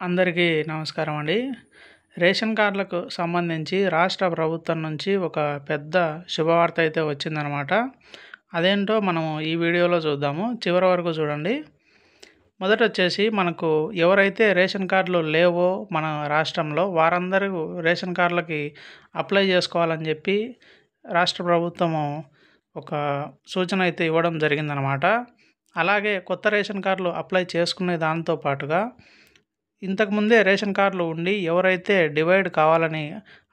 అందరికీ నమస్కారం అండి. రేషన్ కార్డులకు సంబంధించి రాష్ట్ర ప్రభుత్వం నుంచి ఒక పెద్ద శుభవార్త అయితే వచ్చిందనమాట. అదేంటో మనం ఈ వీడియోలో చూద్దాము. చివరి వరకు చూడండి. మొదటొచ్చేసి మనకు ఎవరైతే రేషన్ కార్డులు లేవో మన రాష్ట్రంలో వారందరూ రేషన్ కార్డులకి అప్లై చేసుకోవాలని చెప్పి రాష్ట్ర ప్రభుత్వము ఒక సూచన అయితే ఇవ్వడం జరిగిందనమాట. అలాగే కొత్త రేషన్ కార్డులు అప్లై చేసుకునే దాంతో పాటుగా ఇంతకుముందే రేషన్ కార్డులు ఉండి ఎవరైతే డివైడ్ కావాలని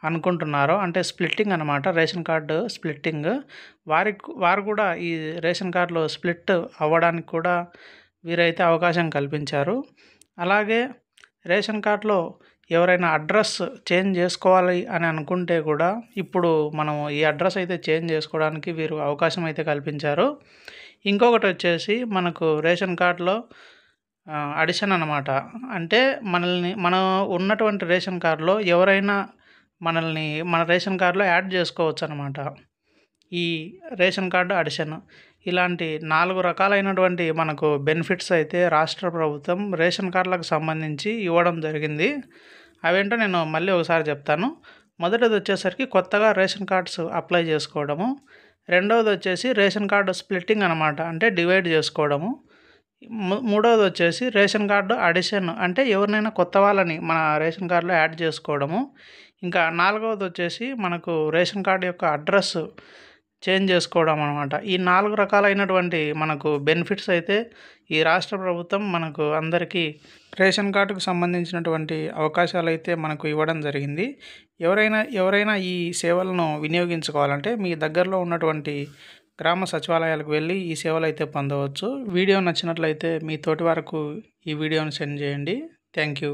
అనుకుంటున్నారో అంటే స్ప్లిట్టింగ్ అనమాట, రేషన్ కార్డు స్ప్లిట్టింగ్, వారు కూడా ఈ రేషన్ కార్డులో స్ప్లిట్ అవ్వడానికి కూడా వీరైతే అవకాశం కల్పించారు. అలాగే రేషన్ కార్డులో ఎవరైనా అడ్రస్ చేంజ్ చేసుకోవాలి అని అనుకుంటే కూడా ఇప్పుడు మనం ఈ అడ్రస్ అయితే చేంజ్ చేసుకోవడానికి వీరు అవకాశం అయితే కల్పించారు. ఇంకొకటి వచ్చేసి మనకు రేషన్ కార్డులో అడిషన్ అనమాట. అంటే మనం ఉన్నటువంటి రేషన్ కార్డులో ఎవరైనా మన రేషన్ కార్డులో యాడ్ చేసుకోవచ్చు అనమాట. ఈ రేషన్ కార్డు అడిషన్ ఇలాంటి 4 రకాలైనటువంటి మనకు బెనిఫిట్స్ అయితే రాష్ట్ర ప్రభుత్వం రేషన్ కార్డులకు సంబంధించి ఇవ్వడం జరిగింది. అవేంటో నేను మళ్ళీ ఒకసారి చెప్తాను. మొదటిది వచ్చేసరికి కొత్తగా రేషన్ కార్డ్స్ అప్లై చేసుకోవడము. రెండవది వచ్చేసి రేషన్ కార్డు స్ప్లిట్టింగ్ అనమాట, అంటే డివైడ్ చేసుకోవడము. మూడవది వచ్చేసి రేషన్ కార్డు అడిషన్, అంటే ఎవరినైనా కొత్త వాళ్ళని మన రేషన్ కార్డులో యాడ్ చేసుకోవడము. ఇంకా నాలుగవది వచ్చేసి మనకు రేషన్ కార్డు యొక్క అడ్రస్ చేంజ్ చేసుకోవడం అనమాట. ఈ 4 రకాలైనటువంటి మనకు బెనిఫిట్స్ అయితే ఈ రాష్ట్ర ప్రభుత్వం మనకు అందరికీ రేషన్ కార్డుకు సంబంధించినటువంటి అవకాశాలు అయితే మనకు ఇవ్వడం జరిగింది. ఎవరైనా ఈ సేవలను వినియోగించుకోవాలంటే మీ దగ్గరలో ఉన్నటువంటి గ్రామ సచివాలయాలకు వెళ్ళి ఈ సేవలు అయితే పొందవచ్చు. వీడియో నచ్చినట్లయితే మీ తోటి వారికి ఈ వీడియోను సెండ్ చేయండి. Thank you.